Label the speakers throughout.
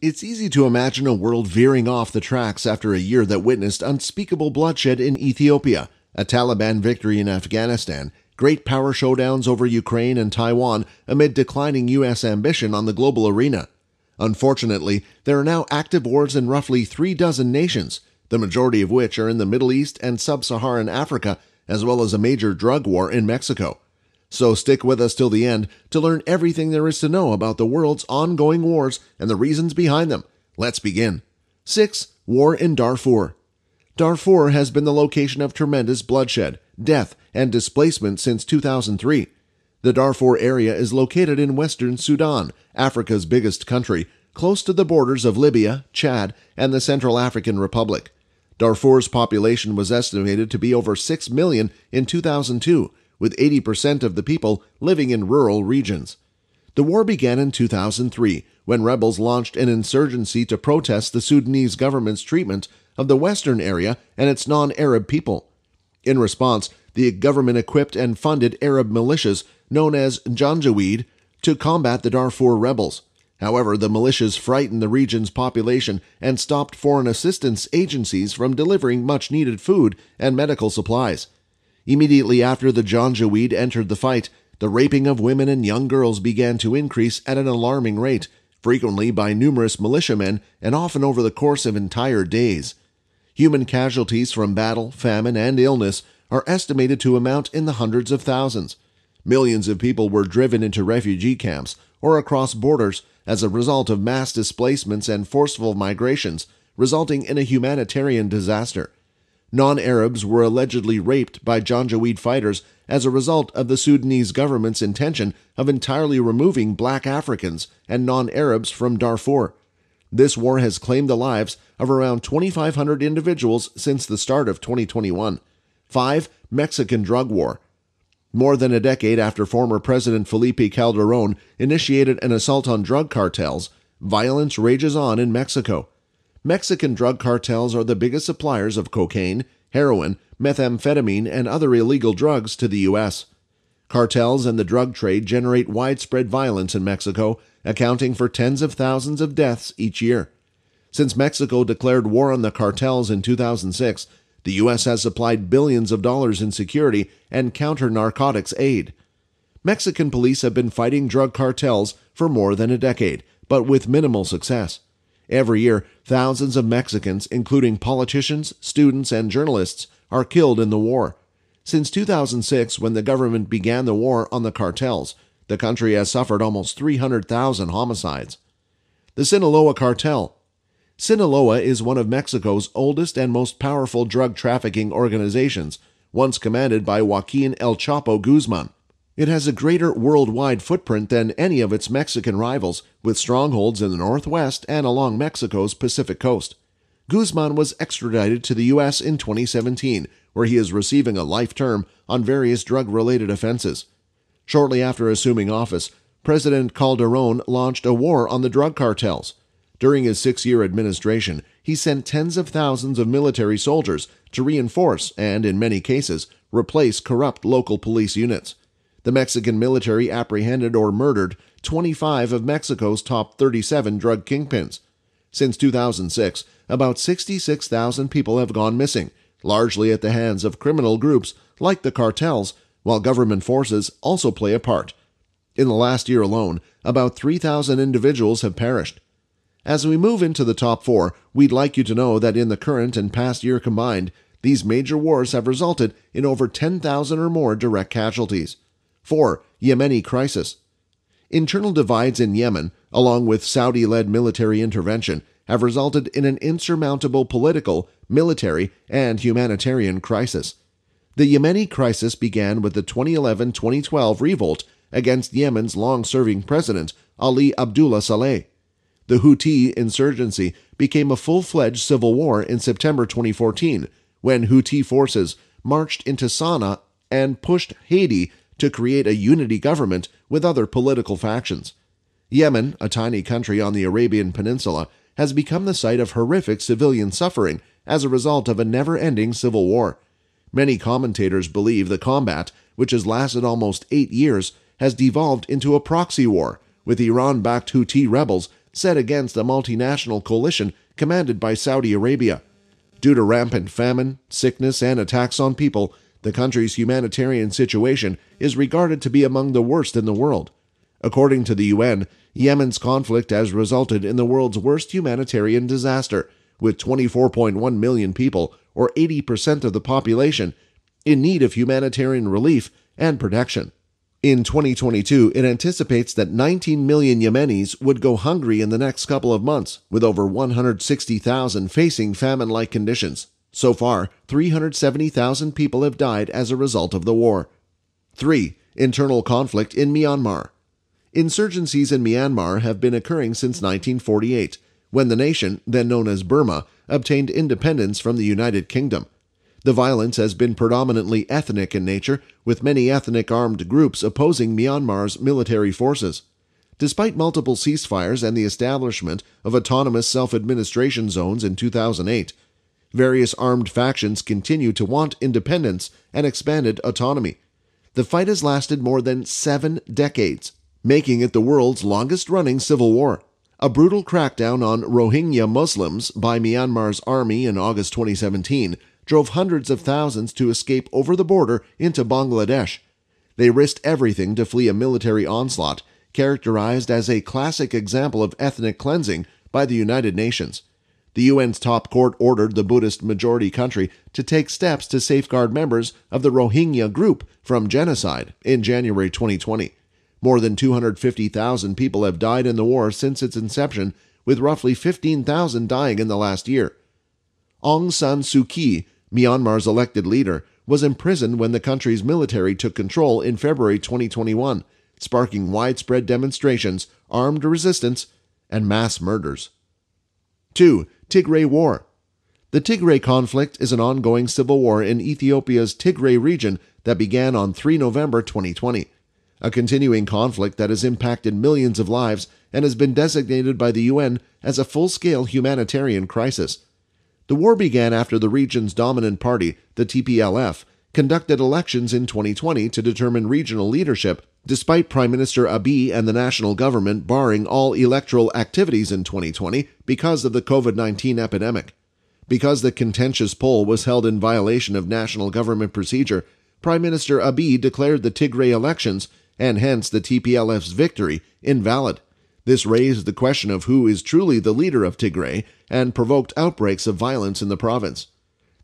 Speaker 1: It's easy to imagine a world veering off the tracks after a year that witnessed unspeakable bloodshed in Ethiopia, a Taliban victory in Afghanistan, great power showdowns over Ukraine and Taiwan amid declining U.S. ambition on the global arena. Unfortunately, there are now active wars in roughly 36 nations, the majority of which are in the Middle East and Sub-Saharan Africa, as well as a major drug war in Mexico. So stick with us till the end to learn everything there is to know about the world's ongoing wars and the reasons behind them. Let's begin. 6. War in Darfur. Darfur has been the location of tremendous bloodshed, death, and displacement since 2003. The Darfur area is located in western Sudan, Africa's biggest country, close to the borders of Libya, Chad, and the Central African Republic. Darfur's population was estimated to be over 6 million in 2002, with 80% of the people living in rural regions. The war began in 2003, when rebels launched an insurgency to protest the Sudanese government's treatment of the western area and its non-Arab people. In response, the government equipped and funded Arab militias known as Janjaweed to combat the Darfur rebels. However, the militias frightened the region's population and stopped foreign assistance agencies from delivering much-needed food and medical supplies. Immediately after the Janjaweed entered the fight, the raping of women and young girls began to increase at an alarming rate, frequently by numerous militiamen and often over the course of entire days. Human casualties from battle, famine, and illness are estimated to amount in the hundreds of thousands. Millions of people were driven into refugee camps or across borders as a result of mass displacements and forceful migrations, resulting in a humanitarian disaster. Non-Arabs were allegedly raped by Janjaweed fighters as a result of the Sudanese government's intention of entirely removing black Africans and non-Arabs from Darfur. This war has claimed the lives of around 2,500 individuals since the start of 2021. 5. Mexican drug war. More than a decade after former President Felipe Calderón initiated an assault on drug cartels, violence rages on in Mexico. Mexican drug cartels are the biggest suppliers of cocaine, heroin, methamphetamine, and other illegal drugs to the U.S. Cartels and the drug trade generate widespread violence in Mexico, accounting for tens of thousands of deaths each year. Since Mexico declared war on the cartels in 2006, the U.S. has supplied billions of dollars in security and counter-narcotics aid. Mexican police have been fighting drug cartels for more than a decade, but with minimal success. Every year, thousands of Mexicans, including politicians, students, and journalists, are killed in the war. Since 2006, when the government began the war on the cartels, the country has suffered almost 300,000 homicides. The Sinaloa Cartel. Sinaloa is one of Mexico's oldest and most powerful drug trafficking organizations, once commanded by Joaquin El Chapo Guzman. It has a greater worldwide footprint than any of its Mexican rivals, with strongholds in the northwest and along Mexico's Pacific coast. Guzman was extradited to the U.S. in 2017, where he is receiving a life term on various drug-related offenses. Shortly after assuming office, President Calderón launched a war on the drug cartels. During his 6-year administration, he sent tens of thousands of military soldiers to reinforce and, in many cases, replace corrupt local police units. The Mexican military apprehended or murdered 25 of Mexico's top 37 drug kingpins. Since 2006, about 66,000 people have gone missing, largely at the hands of criminal groups like the cartels, while government forces also play a part. In the last year alone, about 3,000 individuals have perished. As we move into the top 4, we'd like you to know that in the current and past year combined, these major wars have resulted in over 10,000 or more direct casualties. 4. Yemeni crisis. Internal divides in Yemen, along with Saudi-led military intervention, have resulted in an insurmountable political, military, and humanitarian crisis. The Yemeni crisis began with the 2011-2012 revolt against Yemen's long-serving president, Ali Abdullah Saleh. The Houthi insurgency became a full-fledged civil war in September 2014, when Houthi forces marched into Sana'a and pushed Haiti to create a unity government with other political factions. Yemen, a tiny country on the Arabian Peninsula, has become the site of horrific civilian suffering as a result of a never-ending civil war. Many commentators believe the combat, which has lasted almost 8 years, has devolved into a proxy war, with Iran-backed Houthi rebels set against a multinational coalition commanded by Saudi Arabia. Due to rampant famine, sickness, and attacks on people, the country's humanitarian situation is regarded to be among the worst in the world. According to the UN, Yemen's conflict has resulted in the world's worst humanitarian disaster, with 24.1 million people, or 80% of the population, in need of humanitarian relief and protection. In 2022, it anticipates that 19 million Yemenis would go hungry in the next couple of months, with over 160,000 facing famine-like conditions. So far, 370,000 people have died as a result of the war. 3. Internal conflict in Myanmar. Insurgencies in Myanmar have been occurring since 1948, when the nation, then known as Burma, obtained independence from the United Kingdom. The violence has been predominantly ethnic in nature, with many ethnic armed groups opposing Myanmar's military forces. Despite multiple ceasefires and the establishment of autonomous self-administration zones in 2008, various armed factions continue to want independence and expanded autonomy. The fight has lasted more than 7 decades, making it the world's longest-running civil war. A brutal crackdown on Rohingya Muslims by Myanmar's army in August 2017 drove hundreds of thousands to escape over the border into Bangladesh. They risked everything to flee a military onslaught, characterized as a classic example of ethnic cleansing by the United Nations. The UN's top court ordered the Buddhist-majority country to take steps to safeguard members of the Rohingya group from genocide in January 2020. More than 250,000 people have died in the war since its inception, with roughly 15,000 dying in the last year. Aung San Suu Kyi, Myanmar's elected leader, was imprisoned when the country's military took control in February 2021, sparking widespread demonstrations, armed resistance, and mass murders. 2. Tigray War. The Tigray conflict is an ongoing civil war in Ethiopia's Tigray region that began on 3 November 2020. A continuing conflict that has impacted millions of lives and has been designated by the UN as a full-scale humanitarian crisis. The war began after the region's dominant party, the TPLF, conducted elections in 2020 to determine regional leadership, despite Prime Minister Abiy and the national government barring all electoral activities in 2020 because of the COVID-19 epidemic. Because the contentious poll was held in violation of national government procedure, Prime Minister Abiy declared the Tigray elections, and hence the TPLF's victory, invalid. This raised the question of who is truly the leader of Tigray and provoked outbreaks of violence in the province.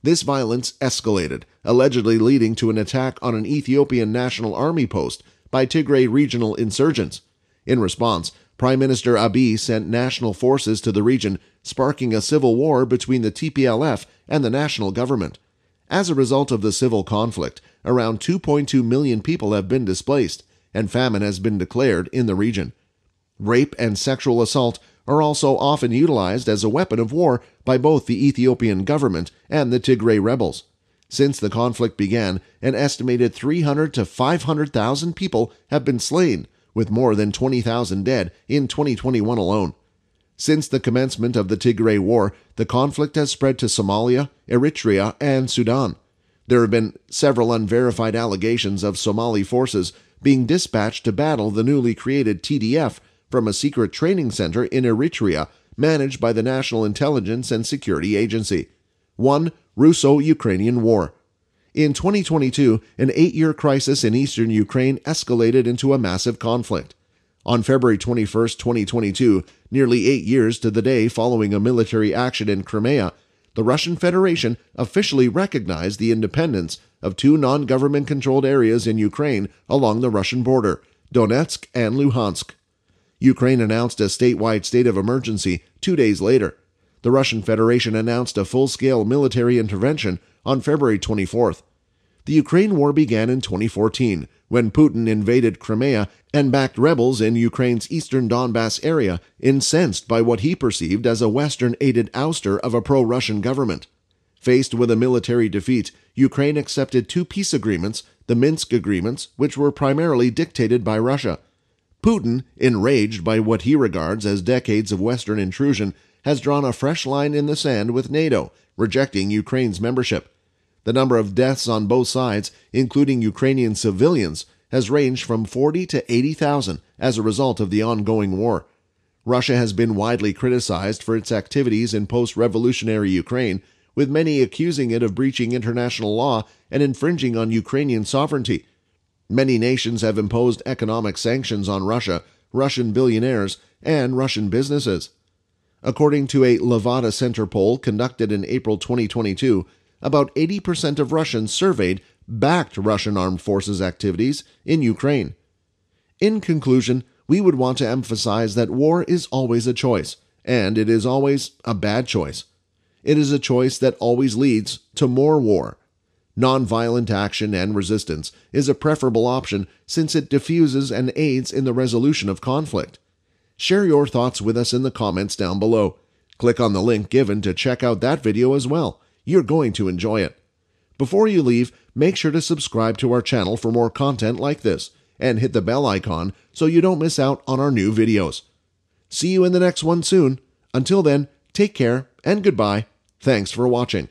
Speaker 1: This violence escalated, allegedly leading to an attack on an Ethiopian National Army post by Tigray regional insurgents. In response, Prime Minister Abiy sent national forces to the region, sparking a civil war between the TPLF and the national government. As a result of the civil conflict, around 2.2 million people have been displaced, and famine has been declared in the region. Rape and sexual assault are also often utilized as a weapon of war by both the Ethiopian government and the Tigray rebels. Since the conflict began, an estimated 300 to 500,000 people have been slain, with more than 20,000 dead in 2021 alone. Since the commencement of the Tigray War, the conflict has spread to Somalia, Eritrea, and Sudan. There have been several unverified allegations of Somali forces being dispatched to battle the newly created TDF from a secret training center in Eritrea managed by the National Intelligence and Security Agency. 1. Russo-Ukrainian War. In 2022, an 8-year crisis in eastern Ukraine escalated into a massive conflict. On February 21, 2022, nearly 8 years to the day following a military action in Crimea, the Russian Federation officially recognized the independence of 2 non-government-controlled areas in Ukraine along the Russian border, Donetsk and Luhansk. Ukraine announced a statewide state of emergency 2 days later. The Russian Federation announced a full-scale military intervention on February 24th. The Ukraine war began in 2014, when Putin invaded Crimea and backed rebels in Ukraine's eastern Donbass area, incensed by what he perceived as a Western-aided ouster of a pro-Russian government. Faced with a military defeat, Ukraine accepted 2 peace agreements, the Minsk agreements, which were primarily dictated by Russia. Putin, enraged by what he regards as decades of Western intrusion, has drawn a fresh line in the sand with NATO, rejecting Ukraine's membership. The number of deaths on both sides, including Ukrainian civilians, has ranged from 40 to 80,000 as a result of the ongoing war. Russia has been widely criticized for its activities in post-revolutionary Ukraine, with many accusing it of breaching international law and infringing on Ukrainian sovereignty. Many nations have imposed economic sanctions on Russia, Russian billionaires, and Russian businesses. According to a Levada Center poll conducted in April 2022, about 80% of Russians surveyed backed Russian armed forces activities in Ukraine. In conclusion, we would want to emphasize that war is always a choice, and it is always a bad choice. It is a choice that always leads to more war. Nonviolent action and resistance is a preferable option since it diffuses and aids in the resolution of conflict. Share your thoughts with us in the comments down below. Click on the link given to check out that video as well. You're going to enjoy it. Before you leave, make sure to subscribe to our channel for more content like this, and hit the bell icon so you don't miss out on our new videos. See you in the next one soon. Until then, take care and goodbye. Thanks for watching.